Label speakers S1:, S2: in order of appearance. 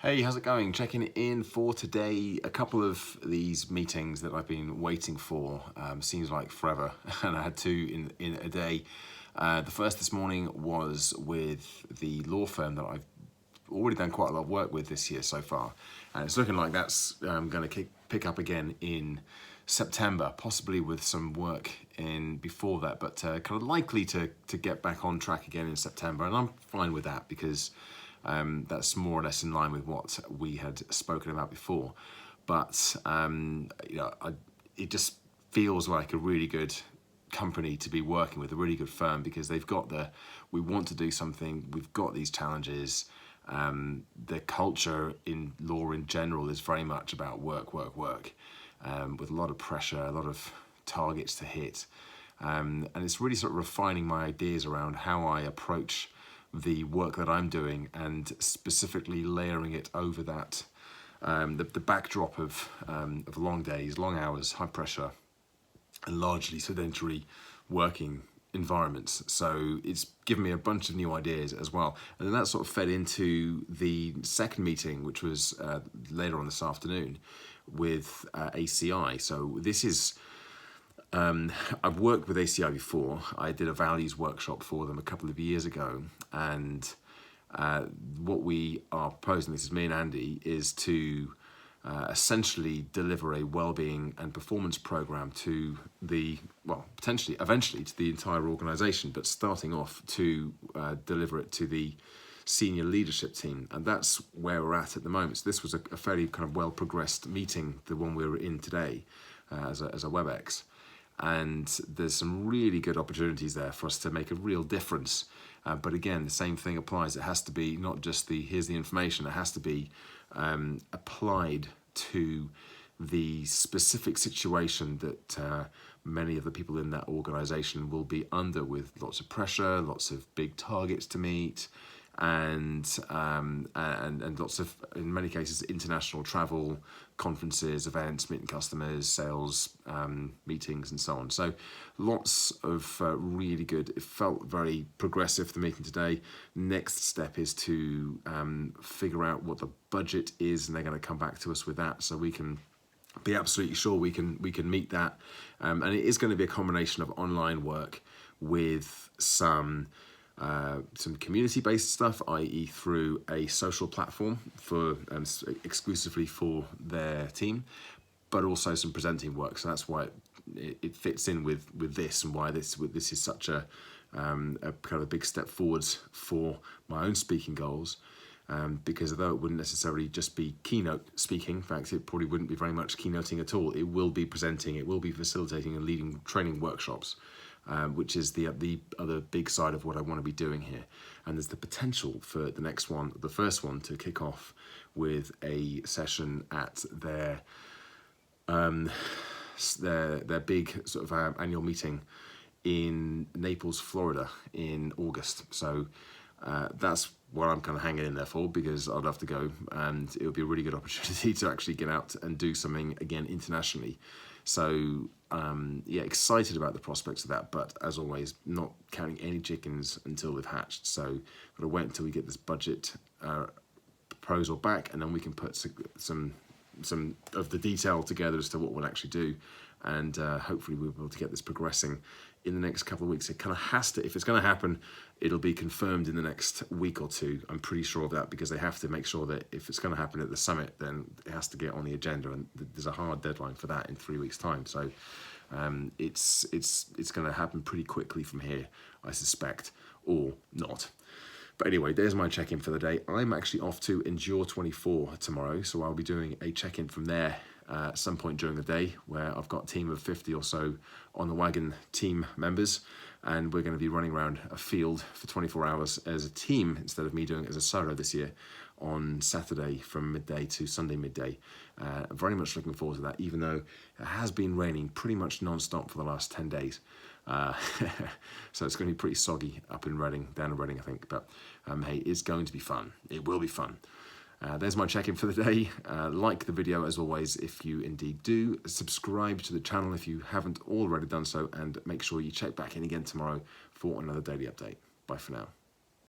S1: Hey, how's it going? Checking in for today. A couple of these meetings that I've been waiting for, seems like forever, and I had two in a day. The first this morning was with the law firm that I've already done quite a lot of work with this year so far, and it's looking like that's going to pick up again in September, possibly with some work in before that, but kind of likely to get back on track again in September, and I'm fine with that because that's more or less in line with what we had spoken about before. But it just feels like a really good company to be working with, a really good firm, because they've got we want to do something, we've got these challenges. The culture in law in general is very much about work, with a lot of pressure, a lot of targets to hit. And it's really sort of refining my ideas around how I approach the work that I'm doing, and specifically layering it over that the backdrop of long days, long hours, high pressure, and largely sedentary working environments. So it's given me a bunch of new ideas as well, and then that sort of fed into the second meeting, which was later on this afternoon with ACI. So this is I've worked with ACI before. I did a values workshop for them a couple of years ago, and what we are proposing, this is me and Andy, is to essentially deliver a well-being and performance program to potentially, eventually to the entire organisation, but starting off to deliver it to the senior leadership team, and that's where we're at the moment. So this was a fairly kind of well-progressed meeting, the one we were in today, as a WebEx. And there's some really good opportunities there for us to make a real difference. But again, the same thing applies. It has to be not just here's the information, it has to be applied to the specific situation that many of the people in that organisation will be under, with lots of pressure, lots of big targets to meet, and lots of, in many cases, international travel, conferences, events, meeting customers, sales meetings, and so on. So lots of really good. It felt very progressive, the meeting today. Next step is to figure out what the budget is, and they're going to come back to us with that, so we can be absolutely sure we can meet that. And it is going to be a combination of online work with some community-based stuff, i.e. through a social platform for exclusively for their team, but also some presenting work. So that's why it fits in with this, and why this is such a kind of a big step forwards for my own speaking goals. Because although it wouldn't necessarily just be keynote speaking, in fact it probably wouldn't be very much keynoting at all, it will be presenting, it will be facilitating and leading training workshops, which is the other big side of what I want to be doing here. And there's the potential for the first one, to kick off with a session at their big sort of annual meeting in Naples, Florida in August. So that's what I'm kind of hanging in there for, because I'd love to go, and it would be a really good opportunity to actually get out and do something again internationally. So excited about the prospects of that, but as always, not counting any chickens until they've hatched. So got to wait until we get this budget proposal back, and then we can put some of the detail together as to what we'll actually do, and hopefully we'll be able to get this progressing in the next couple of weeks. It kind of has to, if it's going to happen, it'll be confirmed in the next week or two. I'm pretty sure of that, because they have to make sure that if it's going to happen at the summit, then it has to get on the agenda, and there's a hard deadline for that in 3 weeks' time. So it's going to happen pretty quickly from here, I suspect, or not. But anyway, there's my check-in for the day. I'm actually off to Endure 24 tomorrow, so I'll be doing a check-in from there at some point during the day, where I've got a team of 50 or so on the wagon team members, and we're going to be running around a field for 24 hours as a team, instead of me doing it as a solo this year, on Saturday from midday to Sunday midday. Very much looking forward to that, even though it has been raining pretty much non-stop for the last 10 days. So it's going to be pretty soggy up in Reading, down in Reading, I think. But hey, it's going to be fun. It will be fun. There's my check-in for the day. Like the video as always if you indeed do. Subscribe to the channel if you haven't already done so, and make sure you check back in again tomorrow for another daily update. Bye for now.